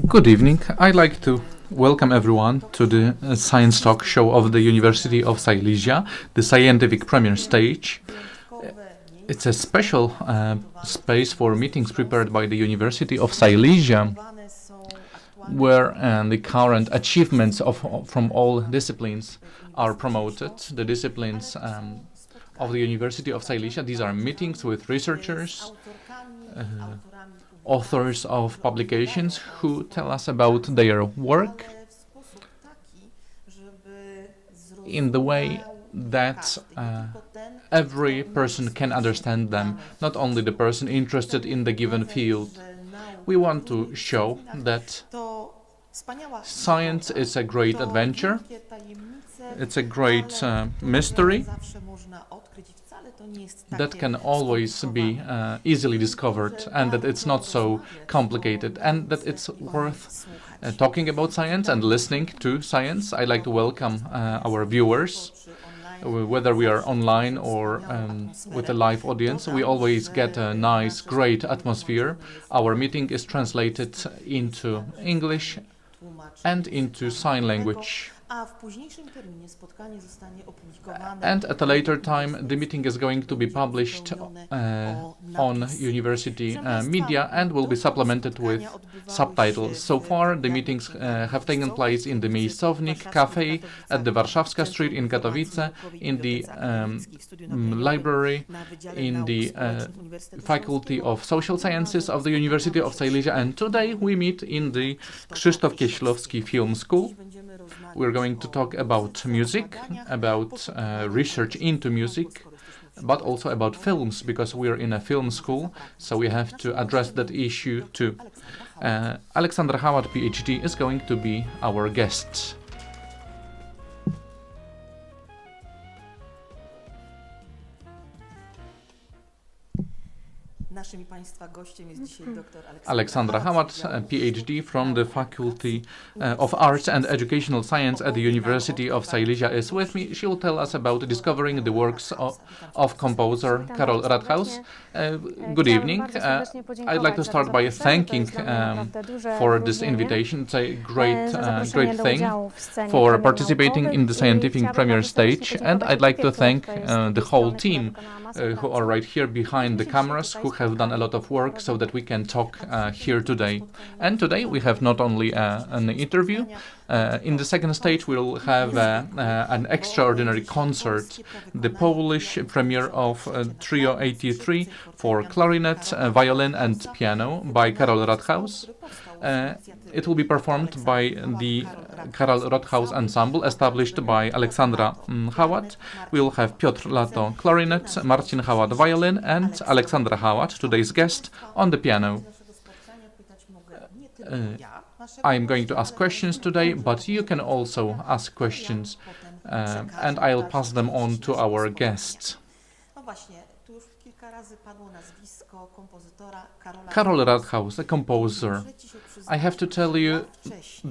Good evening. I'd like to welcome everyone to the science talk show of the University of Silesia, the scientific premier stage. It's a special space for meetings prepared by the University of Silesia, where the current achievements from all disciplines are promoted. The disciplines of the University of Silesia, these are meetings with researchers, authors of publications who tell us about their work in the way that every person can understand them, not only the person interested in the given field. We want to show that science is a great adventure, it's a great mystery that can always be easily discovered, and that it's not so complicated, and that it's worth talking about science and listening to science. I'd like to welcome our viewers, whether we are online or with a live audience. We always get a nice, great atmosphere. Our meeting is translated into English and into sign language. And at a later time, the meeting is going to be published on university media and will be supplemented with subtitles. So far, the meetings have taken place in the Miejscownik Cafe at the Warszawska Street in Katowice, in the library, in the Faculty of Social Sciences of the University of Silesia, and today we meet in the Krzysztof Kieślowski Film School. We're going to talk about music, about research into music, but also about films, because we're in a film school, so we have to address that issue too. Aleksandra Hałat, PhD, is going to be our guest. Aleksandra Hałat, a PhD from the Faculty of Arts and Educational Science at the University of Silesia, is with me. She will tell us about discovering the works of composer Karol Rathaus. Good evening. I'd like to start by thanking for this invitation. It's a great thing for participating in the scientific premier stage, and I'd like to thank the whole team who are right here behind the cameras, who have done a lot of work so that we can talk here today. And today we have not only an interview. In the second stage we'll have an extraordinary concert, the Polish premiere of Trio 83 for clarinet, violin and piano by Karol Rathaus. It will be performed by the Karol Rathaus Ensemble, established by Aleksandra Hałat. We will have Piotr Lato clarinet, Marcin Hałat violin, and Aleksandra Hałat, today's guest, on the piano. I'm going to ask questions today, but you can also ask questions, and I'll pass them on to our guests. Karol Rathaus, a composer. I have to tell you,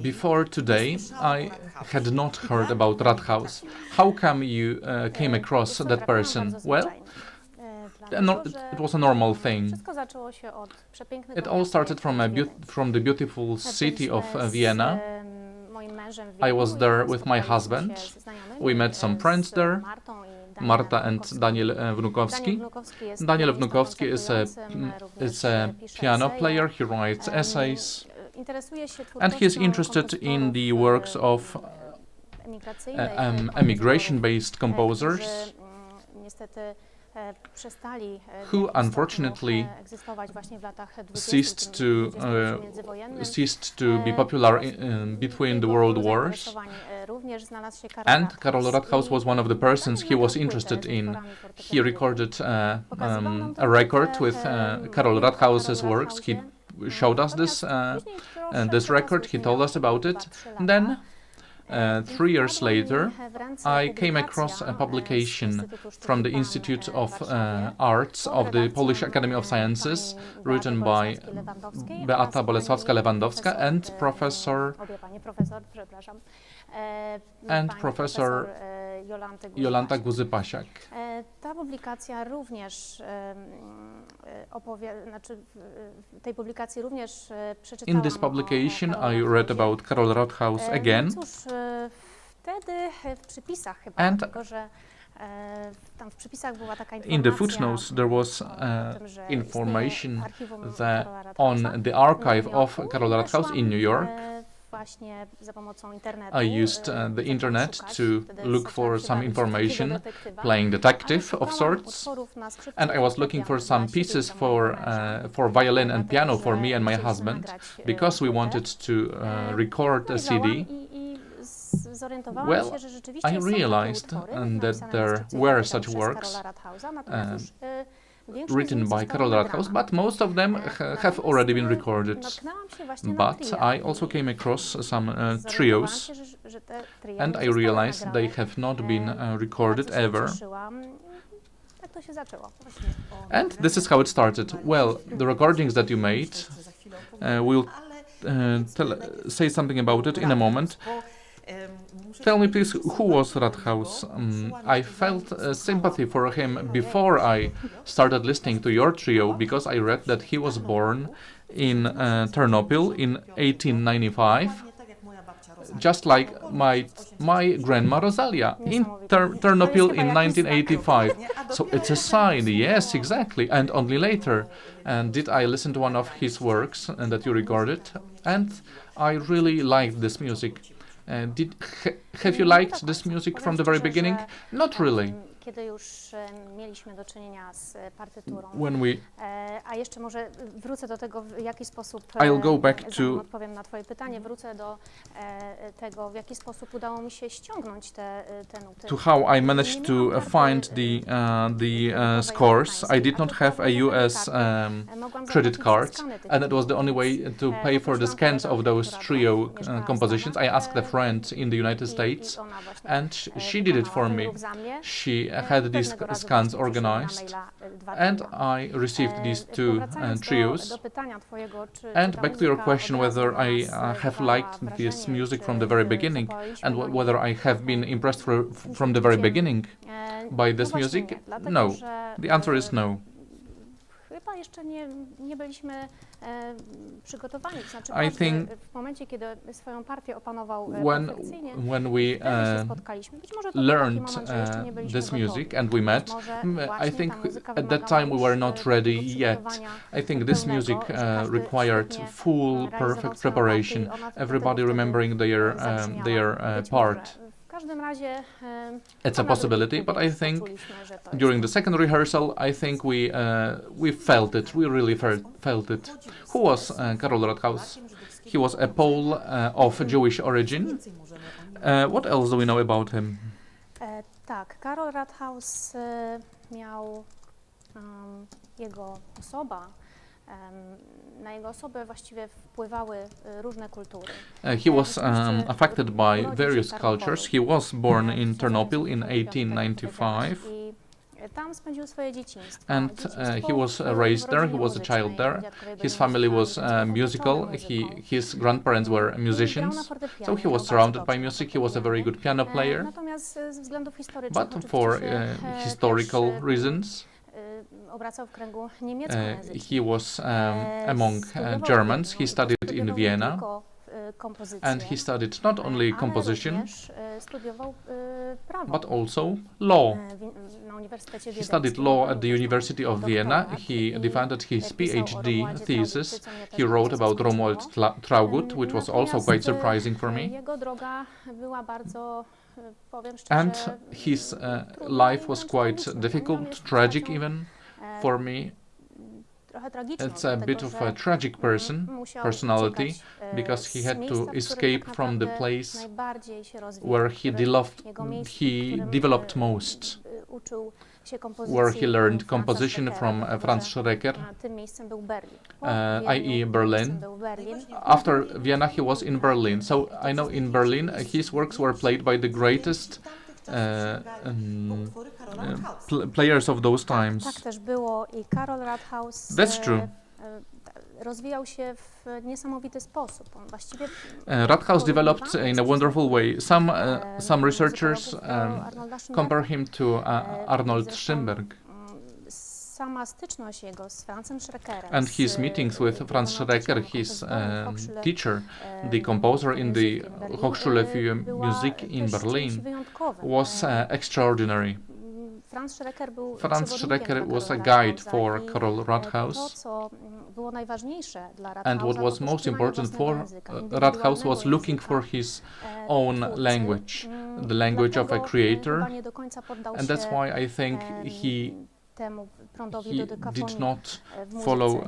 before today, I had not heard about Rathaus. How come you came across that person? Well, it was a normal thing. It all started from the beautiful city of Vienna. I was there with my husband. We met some friends there, Marta and Daniel Wnukowski. Daniel Wnukowski is a piano player. He writes essays, and he is interested in the works of emigration-based composers who unfortunately ceased to be popular between the world wars. And Karol Rathaus was one of the persons he was interested in. He recorded a record with Karol Rathaus's works. He showed us this record. He told us about it. And then 3 years later, I came across a publication from the Institute of Arts of the Polish Academy of Sciences, written by Beata Bolesławska-Lewandowska and Professor and Professor Jolanta Guzy-Pasiak. Ta publikacja również tej publikacji również przeczytałam. In this publication I read about Karol Rathaus again. Cóż, wtedy w przypisach chyba, dlatego że tam w przypisach była taka informacja. In the footnotes there was information that on the archive of Karol Rathaus in New York. Właśnie za pomocą internetu. I used the internet to look for some information, playing detective of sorts, and I was looking for some pieces for violin and piano for me and my husband, because we wanted to record a CD. Well, I realized that there were such works written by Karol Rathaus, but most of them have already been recorded. But I also came across some trios, and I realized they have not been recorded ever. And this is how it started. Well, the recordings that you made, we'll say something about it in a moment. Tell me, please, who was Rathaus? I felt sympathy for him before I started listening to your trio, because I read that he was born in Ternopil in 1895, just like my grandma Rosalia in Ternopil in 1985. So it's a sign, yes, exactly. And only later did I listen to one of his works that you recorded, and I really liked this music. Have you liked this music from the very beginning? Not really. Kiedy już mieliśmy do czynienia z partyturą. When we A jeszcze może wrócę do tego, w jaki sposób I'll go back to odpowiem na twoje pytanie, wrócę do tego, w jaki sposób udało mi się ściągnąć te nuty. To how I managed to find the scores. I did not have a US credit card, and it was the only way to pay for the scans of those trio compositions. I asked a friend in the United States, and she did it for me. She had these scans organized, and I received these two trios. And back to your question whether I have liked this music from the very beginning, and whether I have been impressed from the very beginning by this music, no. The answer is no. Chyba jeszcze nie byliśmy przygotowani, to znaczy I think w momencie, kiedy swoją partię opanował perfekcyjnie, when we spotkaliśmy. Być może to learned był taki moment, że jeszcze nie byliśmy this gotowi. music and we met, I think at that time we were not ready yet. I think this music required full, perfect preparation, everybody remembering their part. W każdym razie It's a possibility, but I think during the second rehearsal, I think we felt it. We really felt it. Who was Karol Rathaus? He was a Pole of Jewish origin. What else do we know about him? Tak, Karol Rathaus miał jego osoba. Na jego osobę właściwie wpływały różne kultury. He was affected by various cultures. He was born in Ternopil in 1895. Tam spędził swoje dzieciństwo. And he was raised there, he was a child there. His family was musical, his grandparents were musicians, so he was surrounded by music, he was a very good piano player. But for historical reasons, he was among Germans. He studied in Vienna, and he studied not only composition, but also law. He studied law at the University of Vienna. He defended his PhD thesis. He wrote about Romuald Traugott, which was also quite surprising for me. And his life was quite difficult, tragic even, for me. It's a bit of a tragic personality, because he had to escape from the place where he developed most, where he learned composition from Franz Schreker, i.e. Berlin. After Vienna he was in Berlin, so I know in Berlin his works were played by the greatest players of those times. That's true. rozwijał się w niesamowity sposób. On właściwie Rathaus developed in a wonderful way. Some researchers compare him to Arnold Schönberg. Sama styczność jego z Franzem Schreckerem, And his meetings with Franz Schrecker, his teacher, the composer in the Hochschule für Musik in Berlin, was extraordinary. Franz Schrecker was a guide for Karol Rathaus, and what was most important for Rathaus was looking for his own language, the language of a creator, and that's why I think he did not follow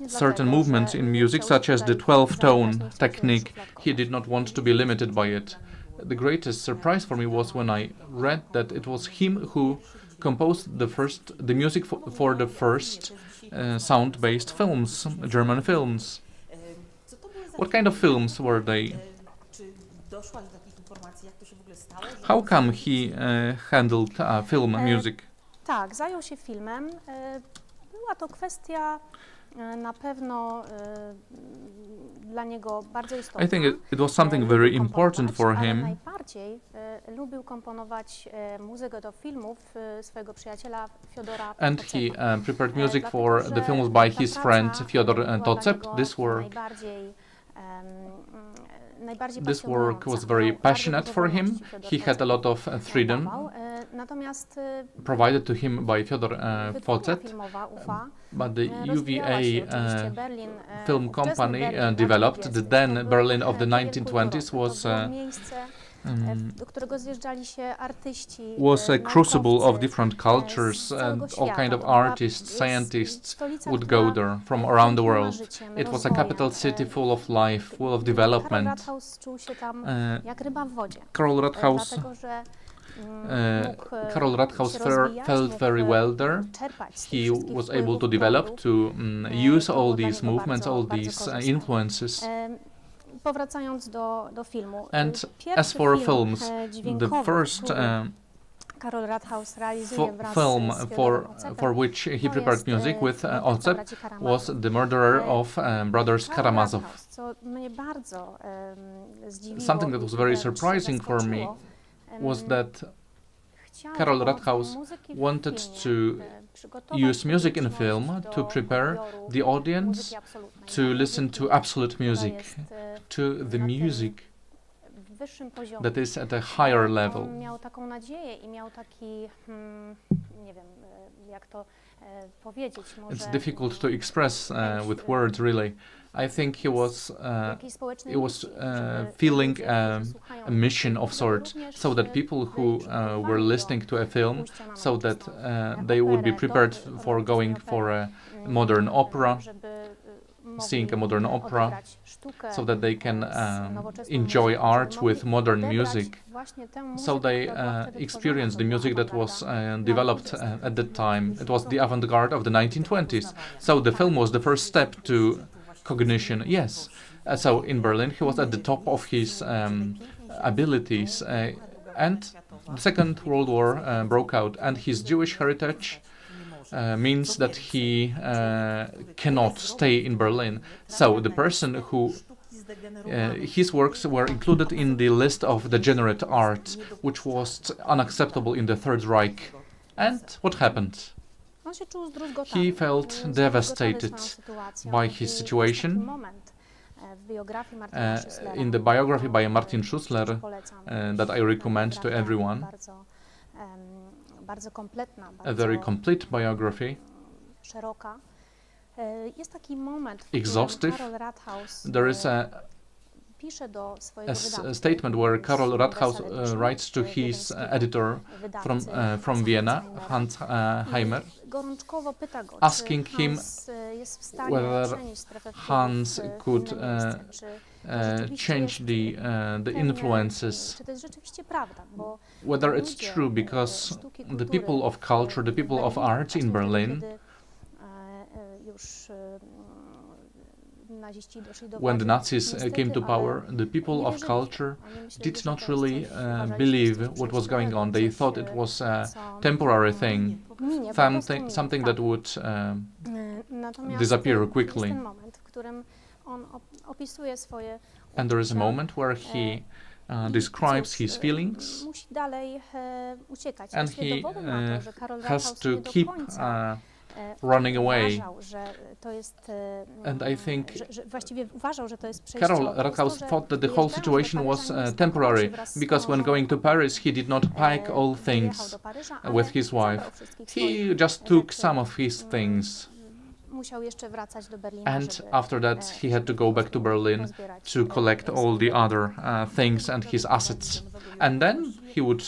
certain movements in music, such as the 12-tone technique. He did not want to be limited by it. The greatest surprise for me was when I read that it was him who composed the music for the first sound-based films, German films. What kind of films were they? How come he handled film music? Tak, zajął się filmem. Była to kwestia na pewno dla niego bardzo istotna. I think it was something very important for him. Najbardziej lubił komponować muzykę do filmów swojego przyjaciela Fiodora And he prepared music for the films by his friend Fyodor Tocep. This work was very passionate for him. He had a lot of freedom provided to him by Fyodor Tocep, but the UVA film company developed. The then Berlin of the 1920s was a crucible of different cultures, and all kind of artists, scientists would go there from around the world. It was a capital city full of life, full of development. Karol Rathaus felt very well there. He was able to develop, to use all these movements, all these influences. And as for films, the first film for which he prepared music with Tocep was The Murderer of Brothers Karamazov. Something that was very surprising for me was that Karol Rathaus wanted to use music in film to prepare the audience to listen to absolute music, to the music that is at a higher level. It's difficult to express with words, really. I think he was feeling a mission of sorts, so that people who were listening to a film, so that they would be prepared for going for a modern opera, seeing a modern opera, so that they can enjoy art with modern music. So they experienced the music that was developed at that time. It was the avant-garde of the 1920s. So the film was the first step to cognition, yes. So in Berlin he was at the top of his abilities, and the Second World War broke out, and his Jewish heritage means that he cannot stay in Berlin. So the person who his works were included in the list of degenerate art, which was unacceptable in the Third Reich. And what happened? He felt devastated by his situation. In the biography by Martin Schussler that I recommend to everyone, a very complete biography, exhaustive, there is a statement where Karol Rathaus writes to his editor from Vienna, Hans Heimer, asking him whether Hans could change the influences, whether it's true, because the people of culture, the people of art in Berlin, when the Nazis came to power, the people of culture did not really believe what was going on. They thought it was a temporary thing, something that would Natomiast disappear jest quickly. ten moment, w którym on opisuje swoje And there is a uczucia. moment where he describes his feelings, Musi dalej uciekać. and Właściwie he dowodem na to, że Karol has Rathaus to nie do keep końca running away. uważał, że to jest, And I think że właściwie uważał, że to jest przejściowe. Karol Rathaus thought that the whole situation was temporary, because when going to Paris, he did not pack all things with his wife. He just took some of his things. Musiał jeszcze wracać do Berlina, And żeby, after that, he had to go back to Berlin pozbierać, to collect all the other things and his assets. And then he would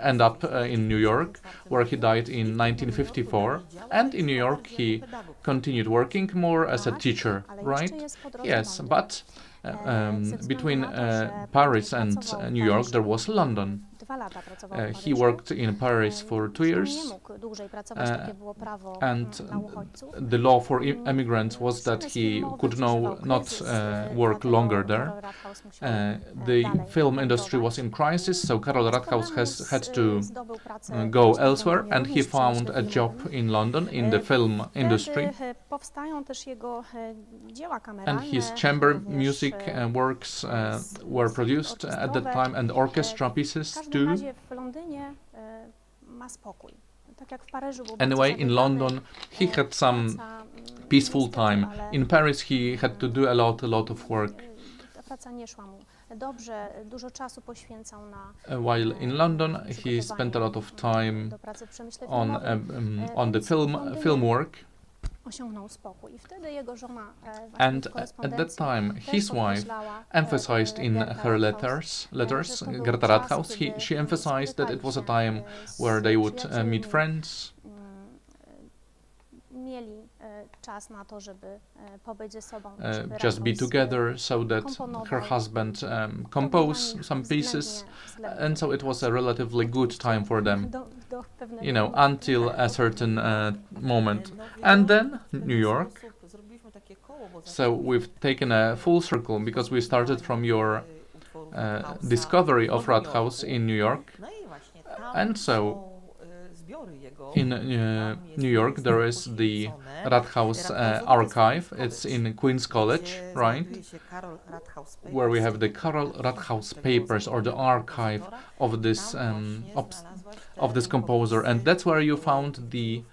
end up in New York, where he died in 1954. And in New York, he continued working more as a teacher, right? Yes, but between Paris and New York, there was London. 2 lata pracował w He Paryżu. worked in Paris for 2 Nie years, mógł dłużej pracować, takie było prawo and dla uchodźców. the law for immigrants was that he could not work longer there. The film industry was in crisis, so Karol Rathaus had to go elsewhere, and he found a job in London in the film industry. Powstają też jego dzieła And kameralne. his chamber również, music works were produced at that time, and orchestra W pieces każdym too. razie w Londynie ma spokój. Tak jak w Paryżu był Anyway, bardzo in zabiegany, London, he had some praca, peaceful niestety, time. ale, In Paris, he had to do a lot of work. Ta praca nie szła mu dobrze, dużo czasu poświęcał na While in London, he spent a lot of time do pracy w przemyśle on filmowym. on the film work. Osiągnął spokój. I wtedy jego żona And at that time, his wife emphasized in her letters, Gerda Rathaus, she emphasized that it was a time where they would meet friends, mieli czas na to, żeby pobyć ze sobą, żeby just be razem together, so that her husband composed some pieces, and so it was a relatively good time for them, do pewnego you know, until a certain moment. And then New York. So we've taken a full circle, because we started from your discovery of Rathaus in New York, and so in New York there is the Rathaus archive. It's in Queen's College, right, where we have the Karol Rathaus papers, or the archive of this composer, and that's where you found the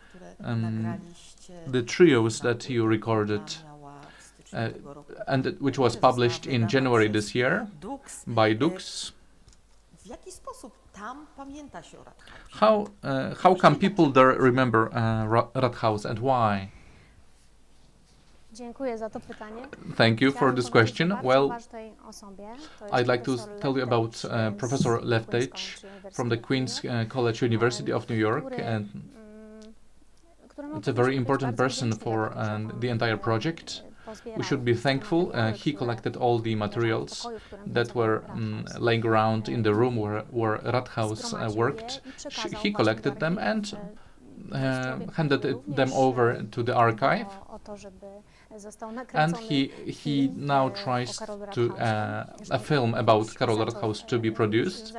trios that you recorded, and which was published in January this year by Dux. How come people there remember Rathaus, and why? Dziękuję za to pytanie. Thank you for this question. Well, I'd like to profesor tell you about Leftwich Professor z Leftwich Queen's from the Queen's College University of New York, and it's a very important person for the entire project. We should be thankful. He collected all the materials that were laying around in the room where Rathaus worked. He collected them and handed them over to the archive. And he now tries to a film about Karol Rathaus to be produced.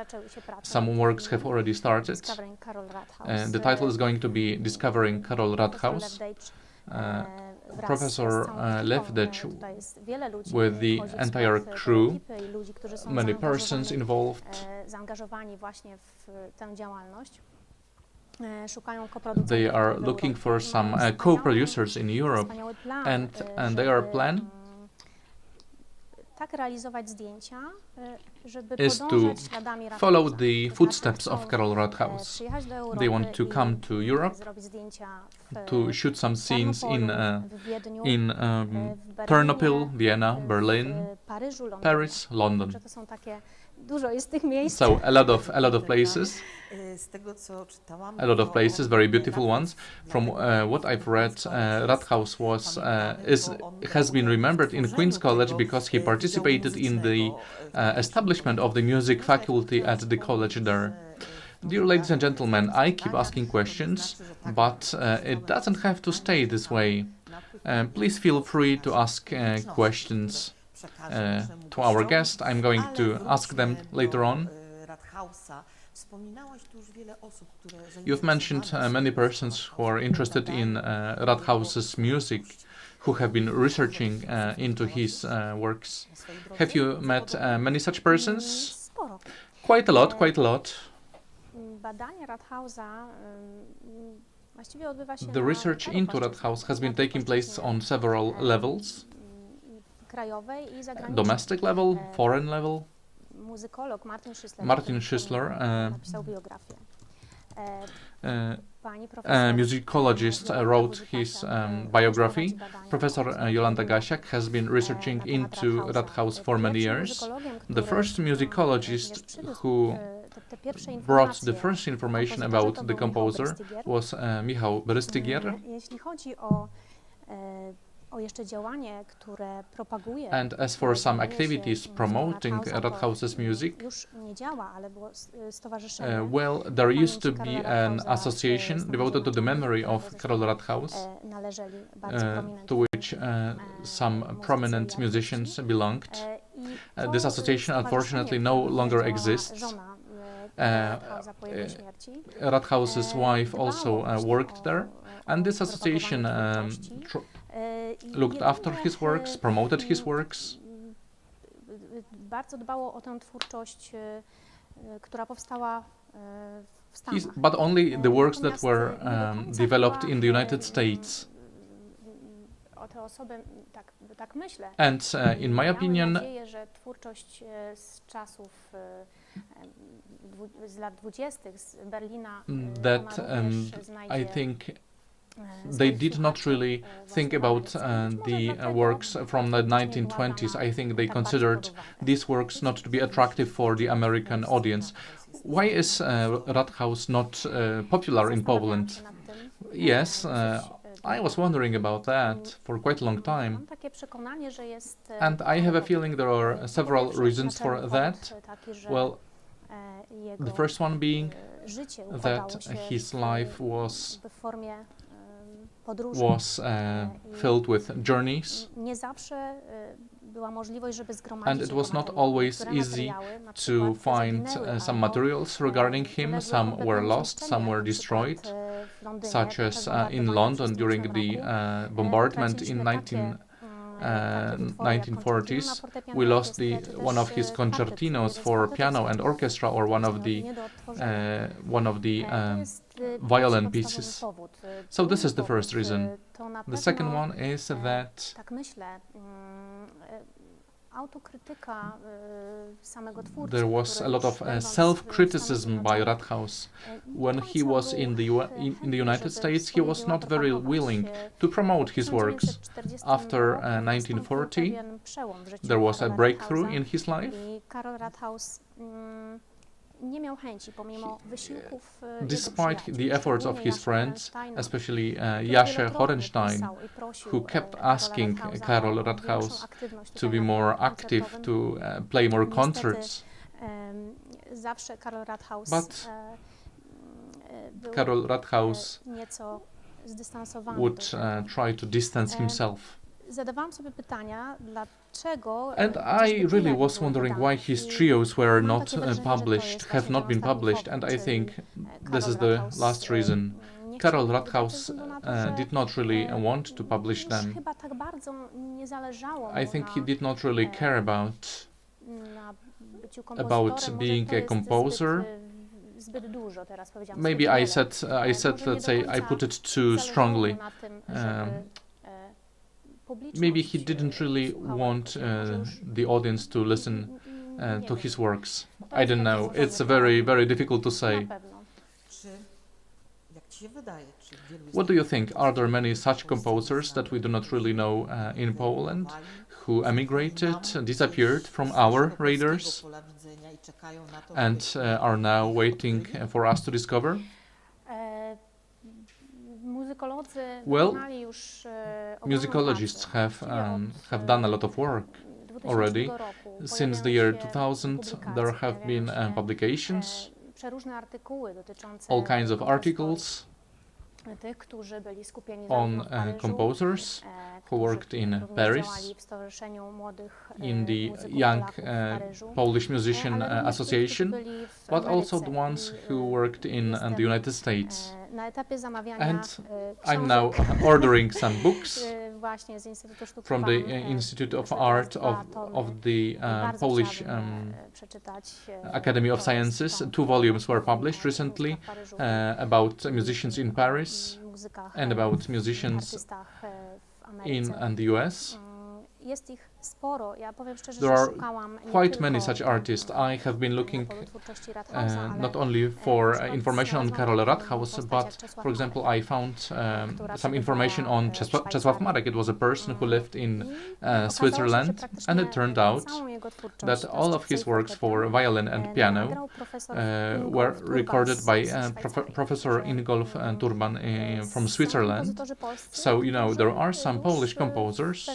Some works have already started. The title is going to be Discovering Karol Rathaus. Professor Leftwich, with the entire crew, many persons involved. They are looking for some co-producers in Europe, and their plan is to follow the footsteps of Karol Rathaus. They want to come to Europe to shoot some scenes in Ternopil, Vienna, Berlin, Paris, London. So a lot of places. A lot of places, very beautiful ones. From what I've read, Rathaus has been remembered in Queen's College because he participated in the establishment of the music faculty at the college there. Dear ladies and gentlemen, I keep asking questions, but it doesn't have to stay this way. Please feel free to ask questions to our guest. I'm going to ask them later on. You've mentioned many persons who are interested in Rathaus's music, who have been researching into his works. Have you met many such persons? Sporo. Quite a lot, quite a lot. Badanie Rathausa właściwie odbywa się The na research paru into płaszczyznach. Rathaus has been taking place on several levels: krajowej i zagranicznej. domestic level, foreign level. Muzykolog Martin Schissler, napisał biografię. Pani musicologist, wrote his biography. Professor Jolanta Gasiak has been researching into Rathaus for many years. The first musicologist who brought the first information about the composer was Michał Brystygier. Jeśli chodzi o jeszcze działanie, które propaguje, And as for some activities promoting Rathaus's music, już nie działa, ale było stowarzyszenie. well, there used to be an association devoted to the memory of Karol Rathaus, to which some prominent musicians belonged. This association unfortunately no longer exists. Rathaus's wife also worked there, and this association looked after his works, promoted his works. Bardzo dbało o tę twórczość, która powstała w Stanach. But only the works that were developed in the United States. O te osoby, tak myślę. And in my opinion, Miałem nadzieję, że twórczość z czasów z lat 20. z Berlina, that I think they did not really think about the works from the 1920s. I think they considered these works not to be attractive for the American audience. Why is Rathaus not popular in Poland? Yes, I was wondering about that for quite a long time. And I have a feeling there are several reasons for that. Well, the first one being that his life was filled with journeys, and it was not always easy to find some materials regarding him. Some were lost, some were destroyed, such as in London during the bombardment in 1940s. We lost one of his concertinos for piano and orchestra, or one of the violin pieces. So this is the first reason. The second one is that there was a lot of self-criticism by Rathaus. When he was in the United States, he was not very willing to promote his works. After 1940, there was a breakthrough in his life. Despite the efforts of his friends, especially Jasze Horenstein, who kept asking Karol Rathaus to be more active, to play more concerts, but Karol Rathaus would try to distance himself. And I really was wondering why his trios were not published, have not been published, and I think this is the last reason. Karol Rathaus did not really want to publish them. I think he did not really care about being a composer. Maybe I said, let's say, I put it too strongly. Maybe he didn't really want the audience to listen to his works. I don't know. It's very, very difficult to say. What do you think? Are there many such composers that we do not really know in Poland, who emigrated, disappeared from our radars, and are now waiting for us to discover? Well, musicologists have done a lot of work already. Since the year 2000, there have been publications, all kinds of articles tych, którzy byli skupieni on zarówno w Paryżu, composers who worked in również Paris, działali w Stowarzyszeniu Młodych in the Muzyków Young Polaków w Paryżu, Polish Musician ale również tych, Association, którzy byli w but also Ameryce. the ones I, who worked in jestem, the United States. Na etapie zamawiania And książek I'm now ordering some books właśnie z Instytutu Sztuk from the Pan, Institute of przeczytałam Art of the bardzo Polish chciałabym, przeczytać, Academy of to jest Sciences. tom 2 volumes were published muzyka recently w Paryżu, about musicians in Paris muzykach, and about musicians artystach w in Ameryce. the US. Jest ich sporo. Ja powiem szczerze, There że are szukałam nie quite many tylko, such artists. I have been na looking polu twórczości Rathausa, ale not only for information on Karol Rathaus, postać but jak Czesław for example, Marek, I found która some information przebywała on w Czesław Marek. It was a person who lived in Switzerland, and it turned out that all of his works for violin and piano were recorded by Professor Ingolf Turban from Switzerland. So, you know, there are some Polish composers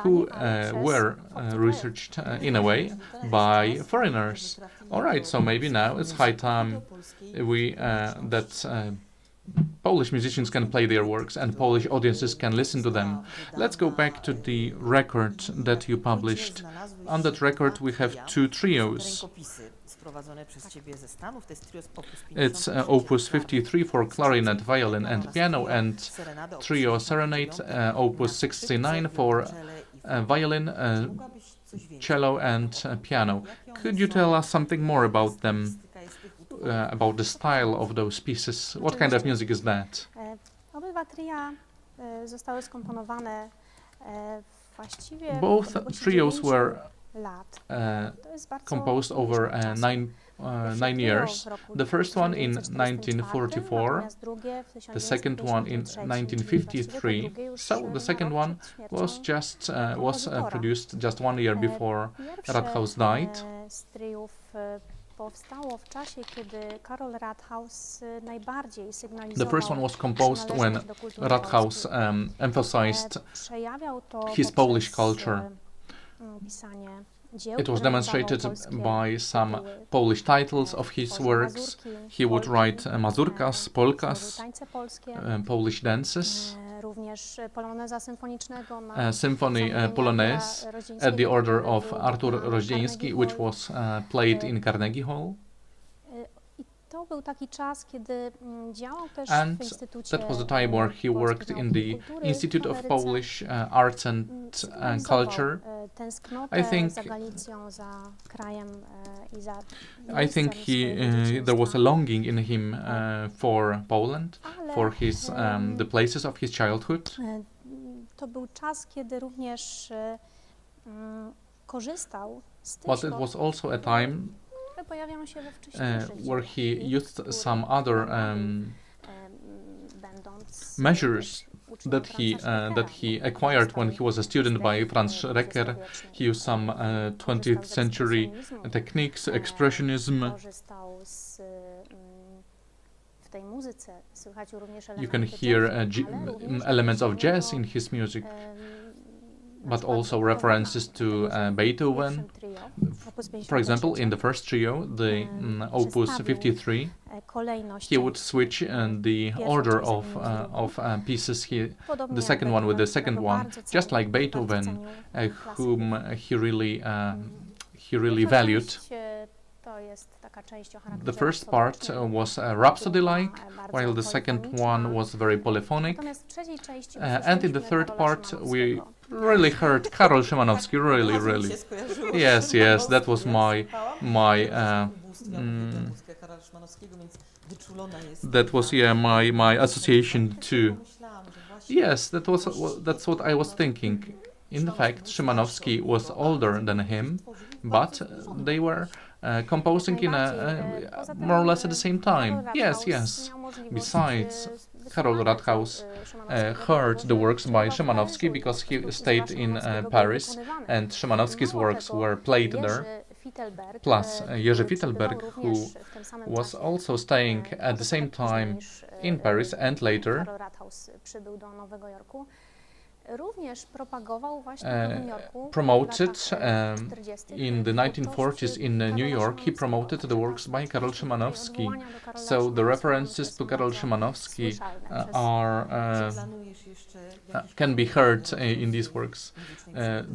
who were researched in a way by foreigners. All right, so maybe now it's high time that Polish musicians can play their works and Polish audiences can listen to them. Let's go back to the record that you published. On that record we have 2 trios. It's Opus 53 for clarinet, violin and piano, and Trio Serenade, Opus 69 for violin, cello and piano. Could you tell us something more about them, about the style of those pieces? What kind of music is that? Obydwa tria zostały skomponowane właściwie w Both odległości trios 9 were lat. To jest bardzo composed over dużo czasu. 9 years. The first one in 1944, the second one in 1953. So the second one was produced just 1 year before Rathaus died. Z triów powstało w czasie, kiedy Karol Rathaus najbardziej sygnalizował The first one was composed when przynależność do kultury Rathaus polskiej. emphasized Przejawiał to his Polish poprzez, culture. pisanie dzieł, It was które demonstrated nadawał polskie by some tytuły. Polish titles of his works. He would write mazurkas, polkas, tańce polskie, Polish dances, również poloneza symfonicznego na symphony zamówienie Polonaise Roździńskiego, at the order który of był Artur na Rozdziński, Carnegie which Hall. was played in Carnegie Hall. I to był taki czas, kiedy działał też And w Instytucie that was the time where he worked in the Institute of Polish Arts and Culture. I think za Galicją, za krajem i za I think there was a longing in him for Poland, for his the places of his childhood. To był czas, kiedy również korzystał z tych But it środków, was also a time które pojawiają się we wcześniejszych where he dziełach, used które some other będąc measures uczniem that Franza he acquired when he was a student by Franz Schrecker. He used some 20th century techniques, expressionism. korzystał w tej muzyce, słychać również You can elementy hear jazzu, ale również elements of niego, jazz in his music, na but przykład also w references to pierwszym Beethoven. trio, opus For example, in the 53, first trio, the Opus 53, kolejność he would switch the order of pieces. The second one with the second one, just like Beethoven, whom he really valued. To jest taka część o The charakterze first part rapsodycznym, was rhapsody-like, bardzo while the second polifoniczna. one was very polyphonic. Natomiast w trzeciej części And in the usłyszeliśmy third Karola part, we Szymanowskiego. really heard Karol Szymanowski, really. Yes, that was my association too. Yes, that's what I was thinking. In fact, Szymanowski was older than him, but they were composing in more or less at the same time. Yes. Besides, Karol Rathaus heard the works by Szymanowski because he stayed in Paris, and Szymanowski's works were played there. Plus, Jerzy Fittelberg, who was also staying at the same time in Paris and later. Karol Rathaus przybył do Nowego Jorku. Również propagował właśnie w Nowym Jorku promoted w latach 40. in the 1940s in New York. He promoted the works by Karol Szymanowski. So the references to Karol Szymanowski can be heard in these works.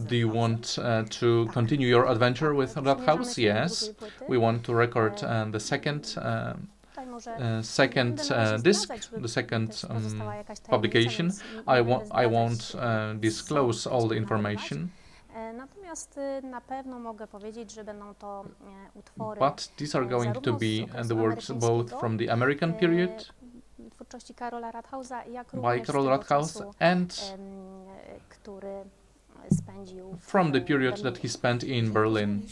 Do you want to continue your adventure with Rathaus? Yes. We want to record the second disc, the second publication. I won't disclose all the information. Natomiast na pewno mogę powiedzieć, że będą to utwory But these are going to be the works both from the American period twórczości Karola Rathausa, jak by również Karol z tego Rathaus czasu, and który spędził from the period that he spent in Berlin.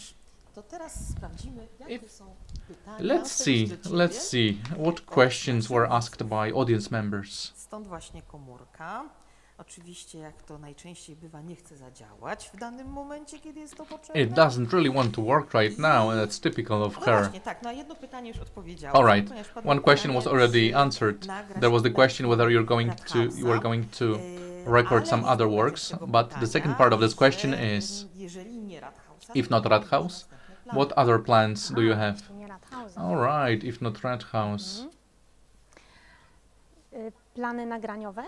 To teraz sprawdzimy, jakie są pytania. Let's see what questions were asked by audience members. Stąd właśnie komórka. Oczywiście, jak to najczęściej bywa, nie chce zadziałać w danym momencie, kiedy jest to potrzebne. It doesn't really want to work right now, and that's typical of No her. właśnie, tak, na jedno pytanie już odpowiedziałam. All right, one question was already answered. There was the question whether you were going to record some other works, but the second part of this question is, if not Rathaus, what other plans do you have? All right, if not Rathaus. Plany nagraniowe?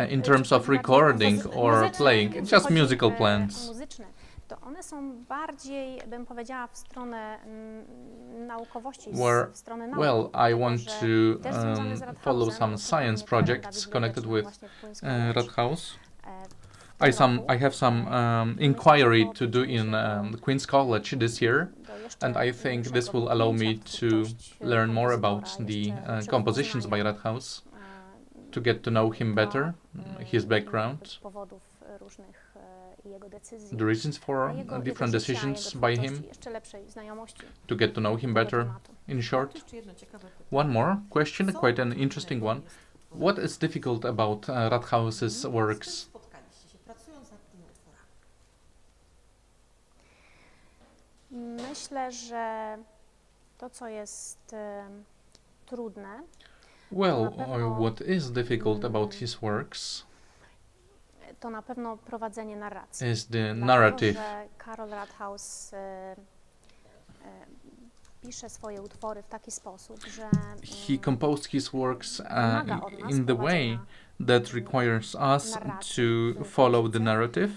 In terms of recording or playing, just musical plans. Muzyczne, to one są bardziej, bym powiedziała, w stronę naukowości, w stronę nauki. Well, I want to follow some science projects connected with Rathaus. I have some inquiry to do in Queen's College this year, and I think this will allow me to learn more about the compositions by Rathaus, to get to know him better, his background, the reasons for different decisions by him, to get to know him better. In short, one more question, quite an interesting one. What is difficult about Rathaus's works? Myślę, że to, co jest trudne, well, what is difficult about his works to na pewno prowadzenie narracji. Is the narrative. Dlatego, że Karol Rathaus pisze swoje utwory w taki sposób, że he composed his works in the way that requires us to follow the narrative,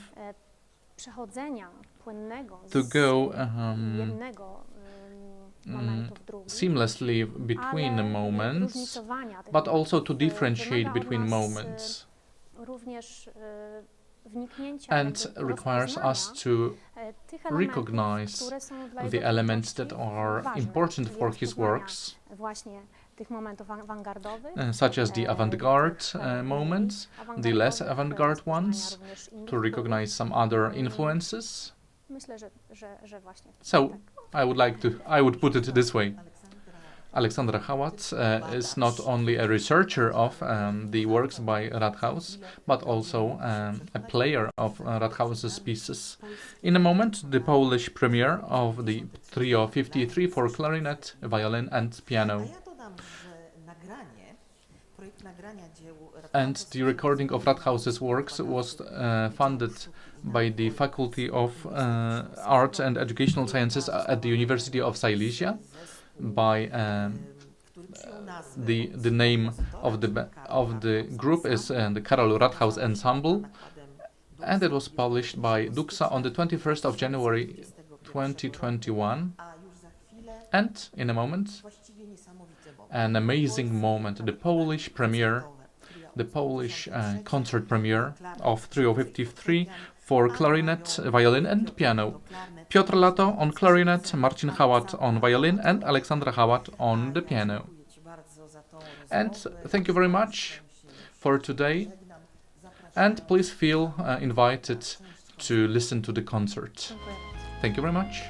przechodzenia płynnego to go jednego momentu w drugi, seamlessly between the moments, but also to differentiate between moments, również and requires us to recognize the elements that are important for his works, such as the avant-garde moments, the less avant-garde ones, to recognize some other influences. So I would put it this way. Aleksandra Hałat is not only a researcher of the works by Rathaus, but also a player of Rathaus's pieces. In a moment, the Polish premiere of the Trio 53 for clarinet, violin and piano. And the recording of Rathaus's works was funded by the Faculty of Arts and Educational Sciences at the University of Silesia, by the name of the group is the Karol Rathaus Ensemble, and it was published by Duxa on the 21st of January 2021. And in a moment, an amazing moment, the Polish premiere, the Polish concert premiere of Trio 53 for clarinet, violin and piano. Piotr Lato on clarinet, Marcin Hałat on violin and Aleksandra Hałat on the piano. And thank you very much for today, and please feel invited to listen to the concert. Thank you very much.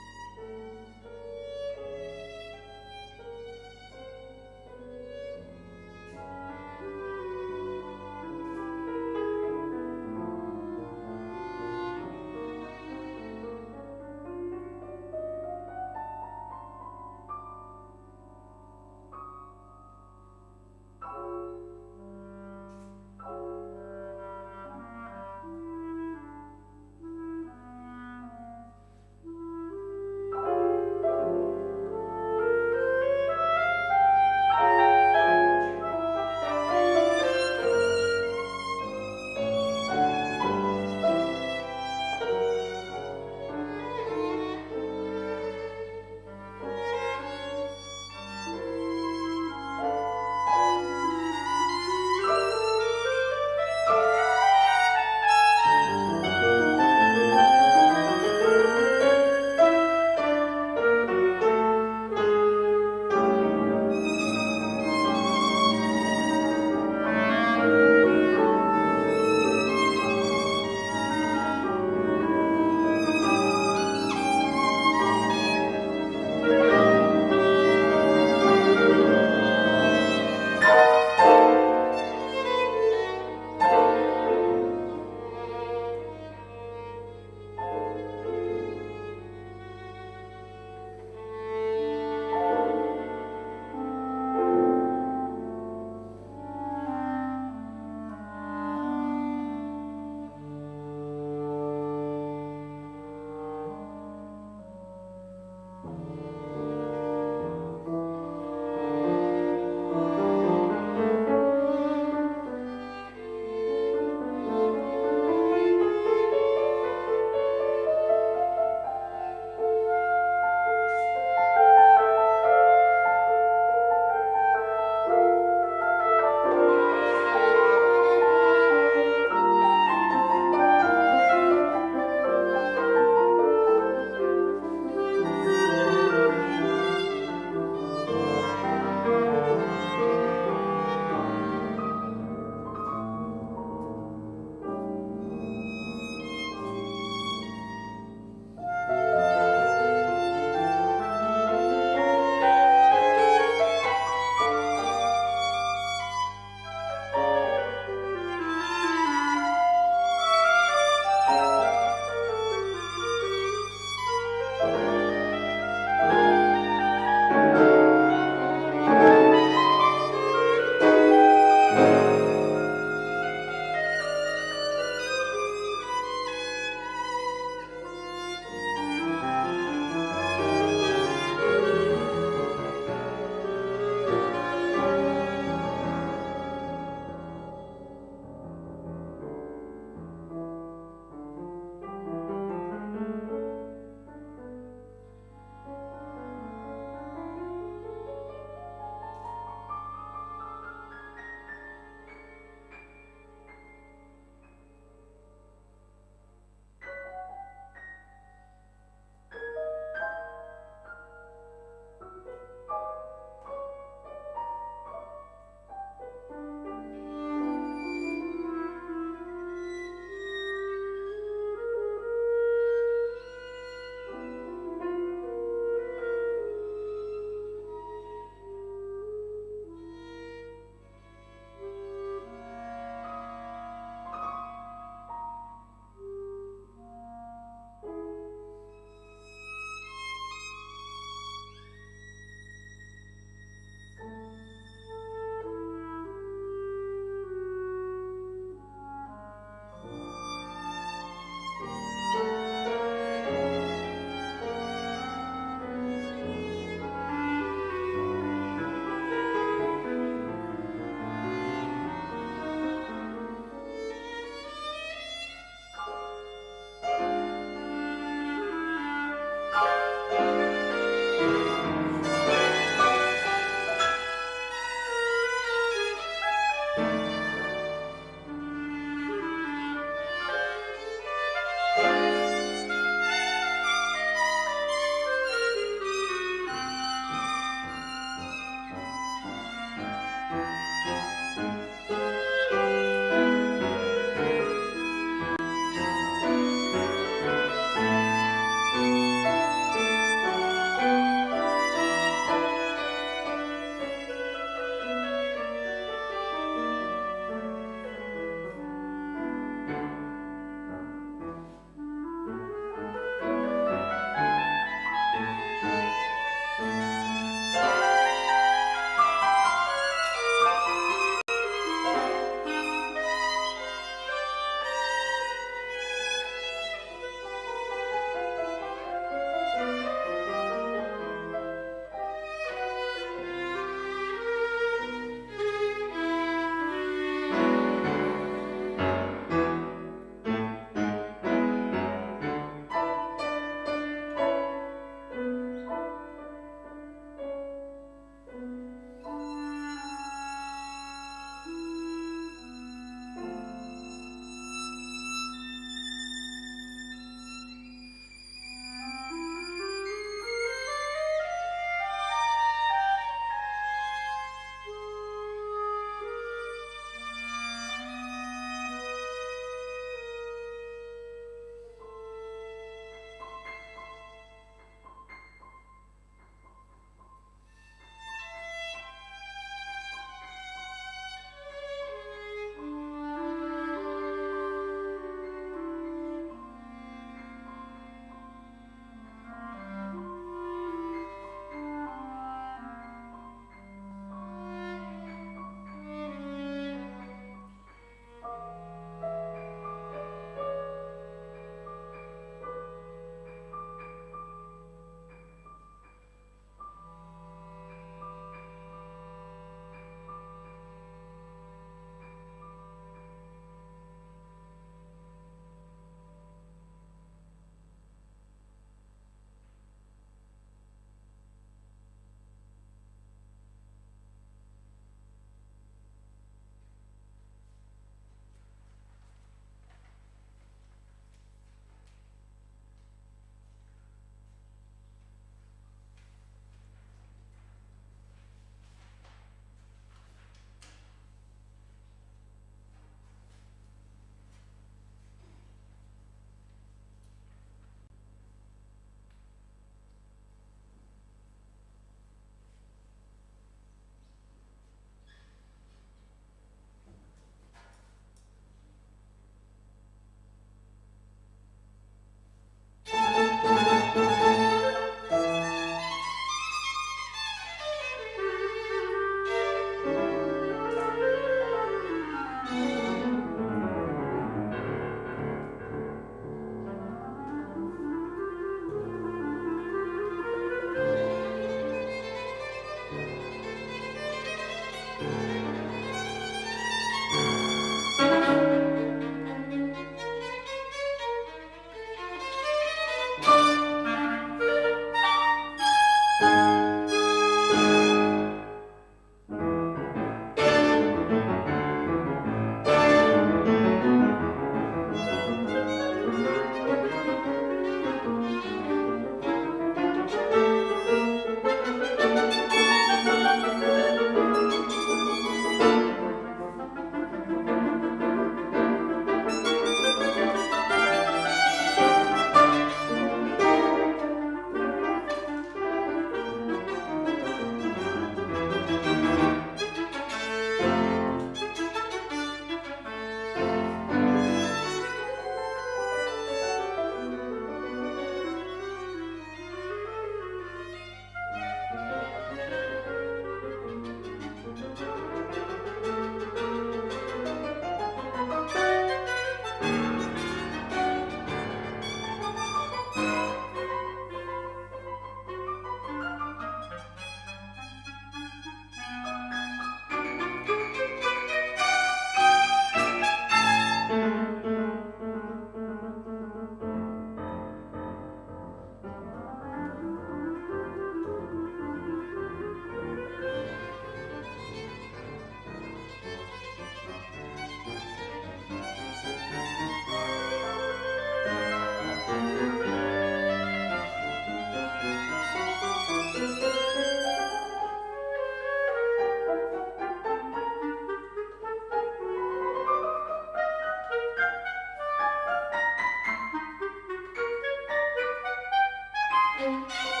Thank you.